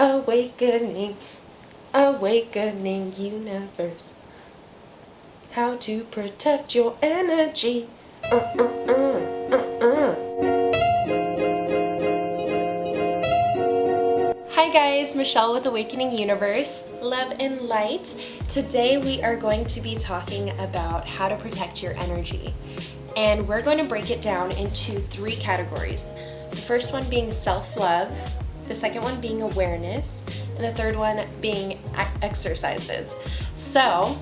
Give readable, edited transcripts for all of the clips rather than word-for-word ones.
Awakening, awakening universe. How to protect your energy. Hi guys, Michelle with Awakening Universe, love and light. Today we are going to be talking about how to protect your energy. And we're going to break it down into 3 categories. The first one being self-love, the second one being awareness, and the third one being exercises. So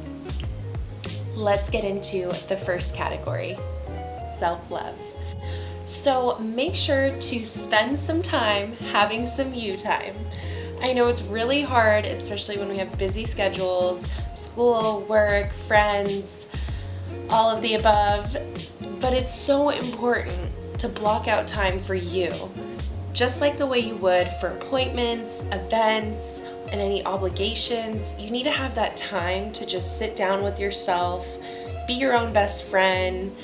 let's get into the first category, self-love. So make sure to spend some time having some you time. I know it's really hard, especially when we have busy schedules, school, work, friends, all of the above, but it's so important to block out time for you. Just like the way you would for appointments, events, and any obligations, you need to have that time to just sit down with yourself, be your own best friend,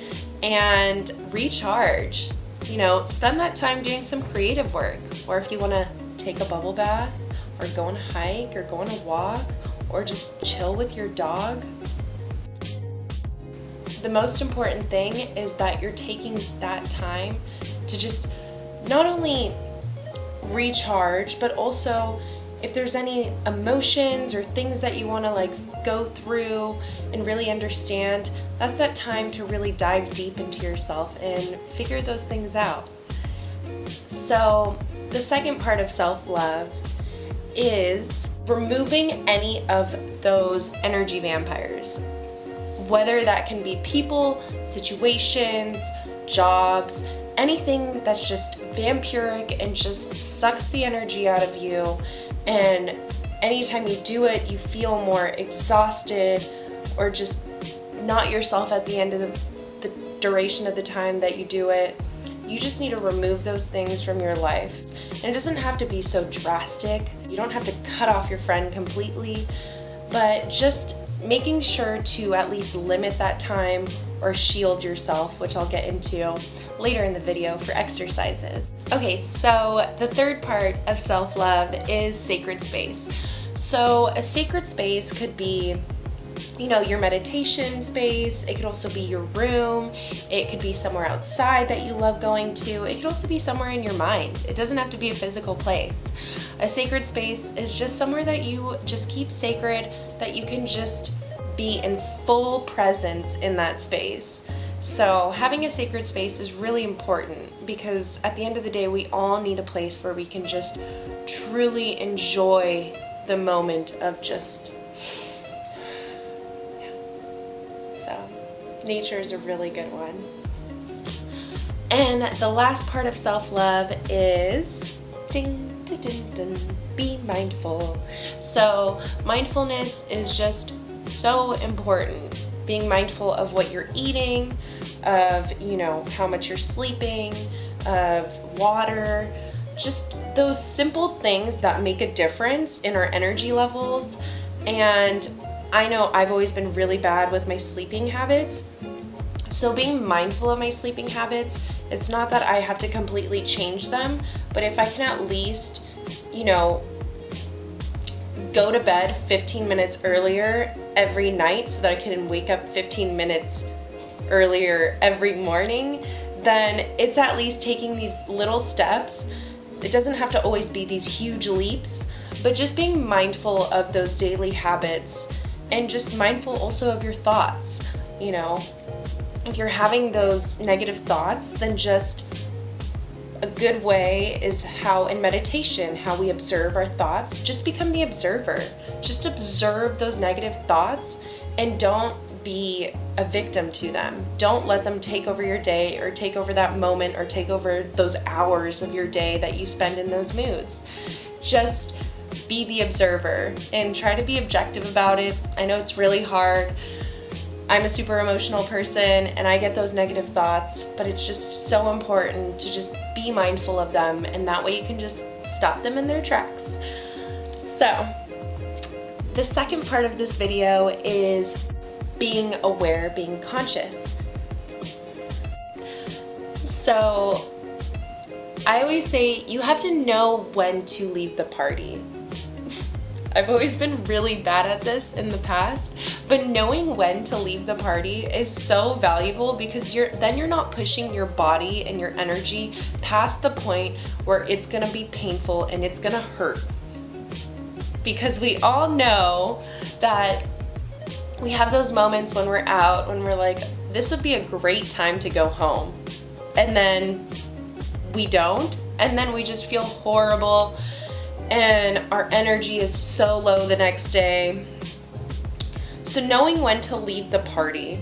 and recharge. You know, spend that time doing some creative work, or if you want to take a bubble bath, or go on a hike, or go on a walk, or just chill with your dog. The most important thing is that you're taking that time to just not only recharge, but also if there's any emotions or things that you want to go through and really understand, that's that time to really dive deep into yourself and figure those things out. So the second part of self-love is removing any of those energy vampires. Whether that can be people, situations, jobs, anything that's just vampiric and just sucks the energy out of you, and anytime you do it you feel more exhausted or just not yourself at the end of the duration of the time that you do it. You just need to remove those things from your life. And it doesn't have to be so drastic. You don't have to cut off your friend completely, but just making sure to at least limit that time or shield yourself, which I'll get into later in the video for exercises. Okay, so the third part of self-love is sacred space. So a sacred space could be, you know, your meditation space. It could also be your room. It could be somewhere outside that you love going to. It could also be somewhere in your mind. It doesn't have to be a physical place. A sacred space is just somewhere that you just keep sacred, that you can just be in full presence in that space. So having a sacred space is really important because at the end of the day, we all need a place where we can just truly enjoy the moment of just, so nature is a really good one. And the last part of self-love is be mindful. So mindfulness is just so important. Being mindful of what you're eating, of, you know, how much you're sleeping, of water, just those simple things that make a difference in our energy levels. And I know I've always been really bad with my sleeping habits. So being mindful of my sleeping habits, it's not that I have to completely change them, but if I can at least, you know, go to bed 15 minutes earlier every night so that I can wake up 15 minutes earlier every morning, then it's at least taking these little steps. It doesn't have to always be these huge leaps, but just being mindful of those daily habits and just mindful also of your thoughts. You know, if you're having those negative thoughts, then just a good way is how in meditation, how we observe our thoughts. Just become the observer. Just observe those negative thoughts and don't be a victim to them. Don't let them take over your day or take over that moment or take over those hours of your day that you spend in those moods. Just be the observer and try to be objective about it. I know it's really hard. I'm a super emotional person and I get those negative thoughts, but it's just so important to just be mindful of them, and that way you can just stop them in their tracks. So, the second part of this video is being aware, being conscious. So I always say you have to know when to leave the party. I've always been really bad at this in the past, but knowing when to leave the party is so valuable because then you're not pushing your body and your energy past the point where it's gonna be painful and it's gonna hurt. Because we all know that we have those moments when we're out, when we're like, this would be a great time to go home. And then we don't, and then we just feel horrible and our energy is so low the next day. So knowing when to leave the party,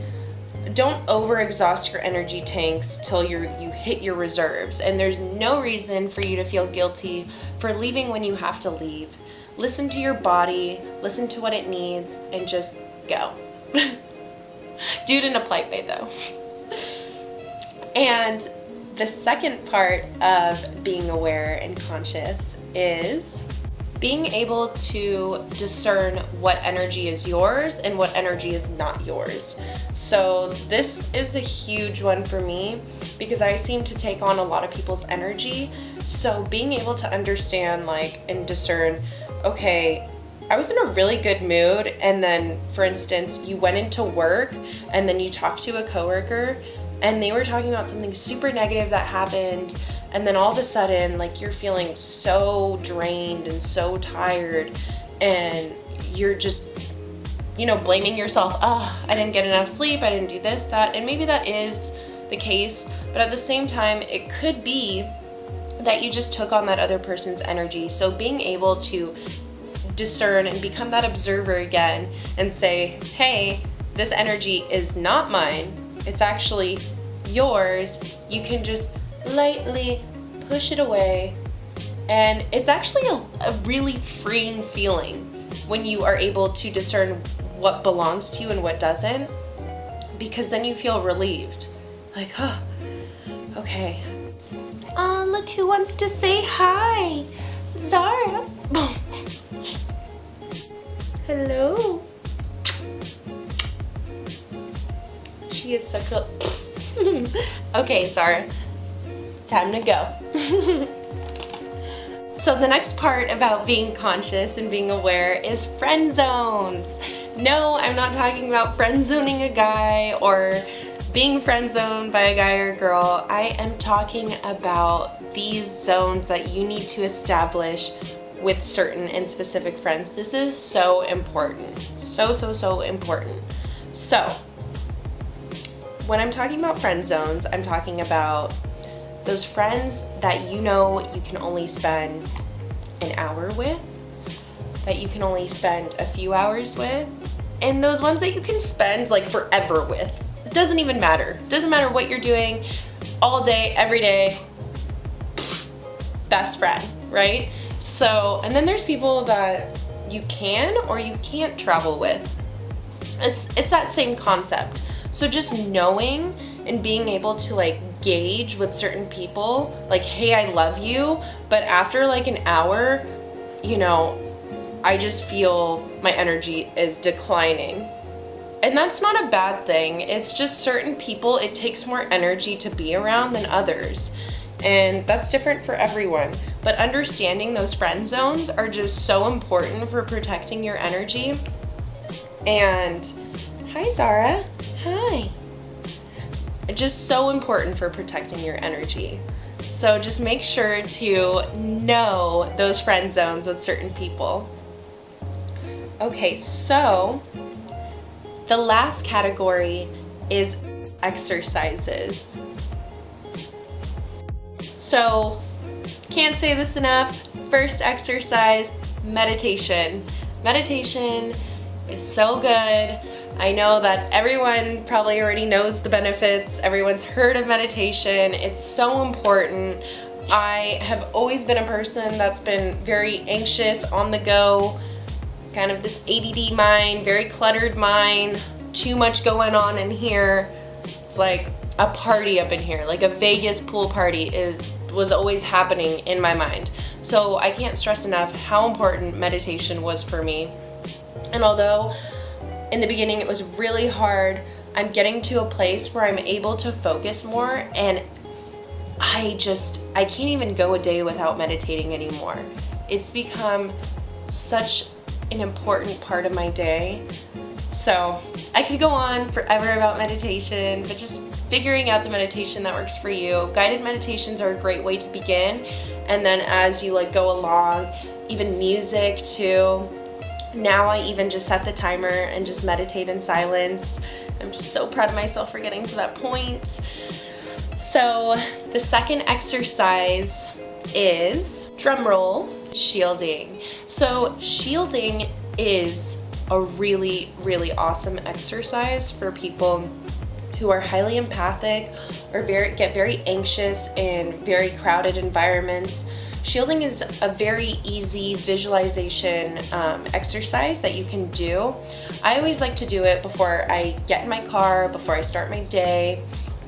don't overexhaust your energy tanks till you hit your reserves, and there's no reason for you to feel guilty for leaving when you have to leave. Listen to your body, listen to what it needs, and just go. Do it in a polite way though. And the second part of being aware and conscious is being able to discern what energy is yours and what energy is not yours. So this is a huge one for me because I seem to take on a lot of people's energy. So being able to understand and discern, okay, I was in a really good mood, and then, for instance, you went into work and then you talked to a coworker and they were talking about something super negative that happened, and then all of a sudden, you're feeling so drained and so tired, and you're just, blaming yourself. Oh, I didn't get enough sleep, I didn't do this, that, and maybe that is the case, but at the same time, it could be that you just took on that other person's energy. So being able to discern and become that observer again and say, hey, this energy is not mine, it's actually yours. You can just lightly push it away, and it's actually a really freeing feeling when you are able to discern what belongs to you and what doesn't, because then you feel relieved, okay. Oh, look who wants to say hi. Zara. Hello. She is such a... Okay, Zara. Time to go. So the next part about being conscious and being aware is friend zones. No, I'm not talking about friend zoning a guy or being friend zoned by a guy or a girl. I am talking about these zones that you need to establish with certain and specific friends. This is so important. So important. So, when I'm talking about friend zones, I'm talking about those friends that you can only spend an hour with, that you can only spend a few hours with, and those ones that you can spend forever with. It doesn't even matter. It doesn't matter what you're doing, all day, every day, best friend, right? So, and then there's people that you can or you can't travel with. It's that same concept. So just knowing and being able to gauge with certain people, hey, I love you, but after an hour, I just feel my energy is declining. And that's not a bad thing. It's just certain people, it takes more energy to be around than others. And that's different for everyone. But understanding those friend zones are just so important for protecting your energy. And hi, Zara. Hi. Just so important for protecting your energy. So just make sure to know those friend zones with certain people. Okay, so the last category is exercises. So, can't say this enough. First exercise, meditation. Meditation is so good. I know that everyone probably already knows the benefits. Everyone's heard of meditation. It's so important. I have always been a person that's been very anxious, on the go, kind of this ADD mind, very cluttered mind, too much going on in here. It's like a party up in here, like a Vegas pool party was always happening in my mind. So I can't stress enough how important meditation was for me. And although in the beginning it was really hard, I'm getting to a place where I'm able to focus more, and I can't even go a day without meditating anymore. It's become such an important part of my day. So I could go on forever about meditation, but just figuring out the meditation that works for you. Guided meditations are a great way to begin. And then as you like go along, even music too. Now I even just set the timer and just meditate in silence. I'm just so proud of myself for getting to that point. So the second exercise is, drumroll, shielding. So shielding is a really, really awesome exercise for people who are highly empathic or get very anxious in very crowded environments. Shielding is a very easy visualization exercise that you can do. I always like to do it before I get in my car, before I start my day,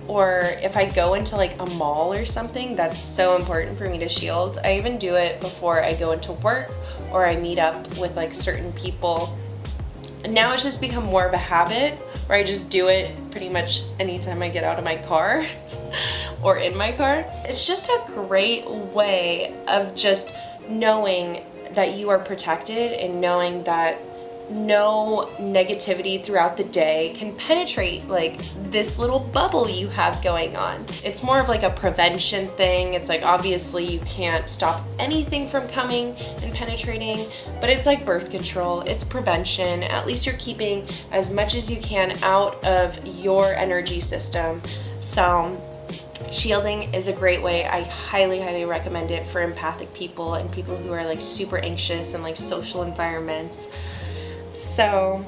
or if I go into like a mall or something. That's so important for me to shield. I even do it before I go into work or I meet up with like certain people. And now it's just become more of a habit where I just do it pretty much anytime I get out of my car or in my car. It's just a great way of just knowing that you are protected and knowing that no negativity throughout the day can penetrate like this little bubble you have going on. It's more of like a prevention thing. It's like obviously you can't stop anything from coming and penetrating, but it's like birth control. It's prevention. At least you're keeping as much as you can out of your energy system. So shielding is a great way. I highly, highly recommend it for empathic people and people who are like super anxious in like social environments. So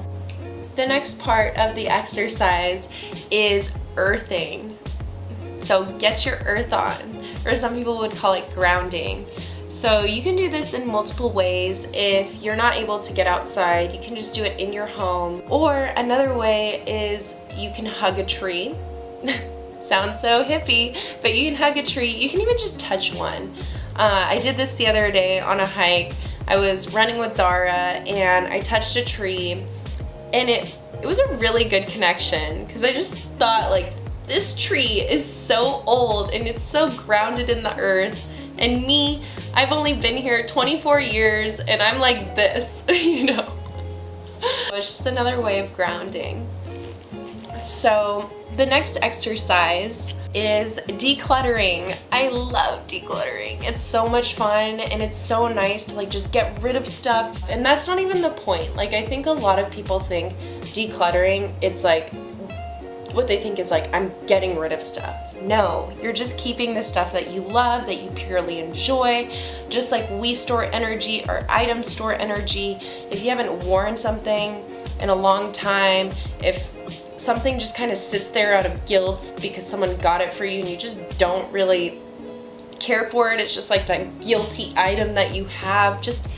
the next part of the exercise is earthing. So get your earth on, or some people would call it grounding. So you can do this in multiple ways. If you're not able to get outside, you can just do it in your home. Or another way is you can hug a tree. Sounds so hippie, but you can hug a tree. You can even just touch one. I did this the other day on a hike. I was running with Zara and I touched a tree, and it was a really good connection because I just thought like, this tree is so old and it's so grounded in the earth, and me, I've only been here 24 years and I'm like this, you know. It's just another way of grounding. So the next exercise is decluttering. I love decluttering. It's so much fun and it's so nice to like just get rid of stuff. And that's not even the point. Like I think a lot of people think decluttering, it's like, what they think is like, I'm getting rid of stuff. No, you're just keeping the stuff that you love, that you purely enjoy. Just like we store energy, our items store energy. If you haven't worn something in a long time, if something just kind of sits there out of guilt because someone got it for you and you just don't really care for it, it's just like that guilty item that you have, just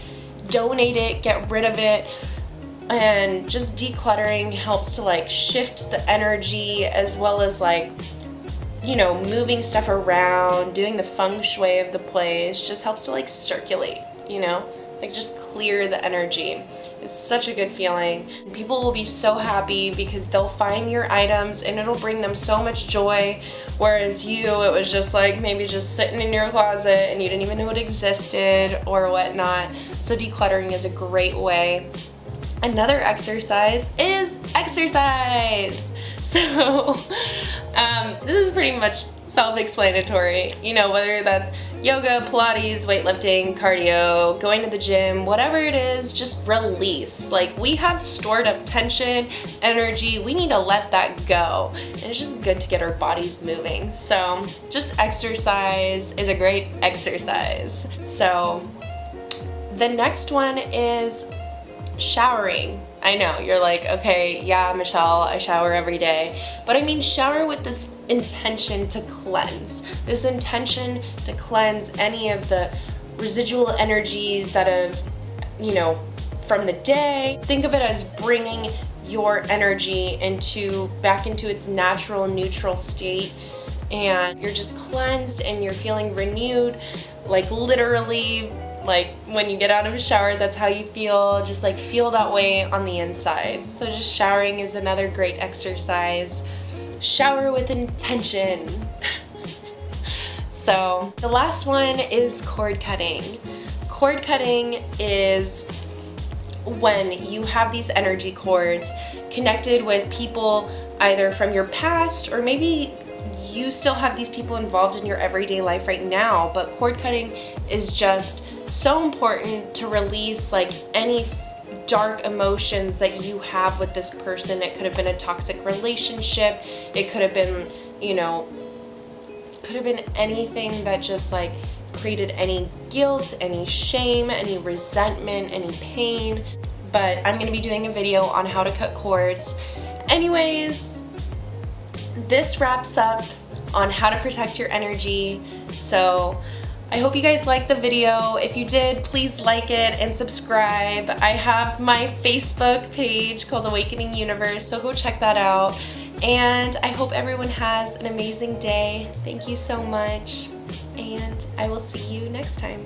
donate it, get rid of it. And just decluttering helps to like shift the energy, as well as like, you know, moving stuff around, doing the feng shui of the place, just helps to like circulate, you know, like just clear the energy. It's such a good feeling. People will be so happy because they'll find your items and it'll bring them so much joy, whereas you, it was just like maybe just sitting in your closet and you didn't even know it existed or whatnot. So decluttering is a great way. Another exercise is exercise. So this is pretty much self-explanatory, you know, whether that's yoga, Pilates, weightlifting, cardio, going to the gym, whatever it is, just release. Like we have stored up tension, energy, we need to let that go. And it's just good to get our bodies moving. So just exercise is a great exercise. So the next one is showering. I know, you're like, okay, yeah, Michelle, I shower every day. But I mean, shower with this intention to cleanse. This intention to cleanse any of the residual energies that have, you know, from the day. Think of it as bringing your energy back into its natural, neutral state. And you're just cleansed and you're feeling renewed, like literally. Like when you get out of a shower, that's how you feel. Just like feel that way on the inside. So just showering is another great exercise. Shower with intention. So the last one is cord cutting. Cord cutting is when you have these energy cords connected with people either from your past, or maybe you still have these people involved in your everyday life right now, but cord cutting is just so important to release like any dark emotions that you have with this person. It could have been a toxic relationship, it could have been, you know, could have been anything that just like created any guilt, any shame, any resentment, any pain. But I'm going to be doing a video on how to cut cords. Anyways, this wraps up on how to protect your energy. So I hope you guys liked the video. If you did, please like it and subscribe. I have my Facebook page called Awakening Universe, so go check that out. And I hope everyone has an amazing day. Thank you so much, and I will see you next time.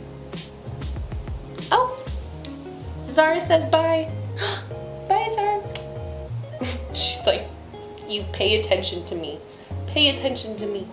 Oh, Zara says bye. Bye, Zara. She's like, you pay attention to me. Pay attention to me.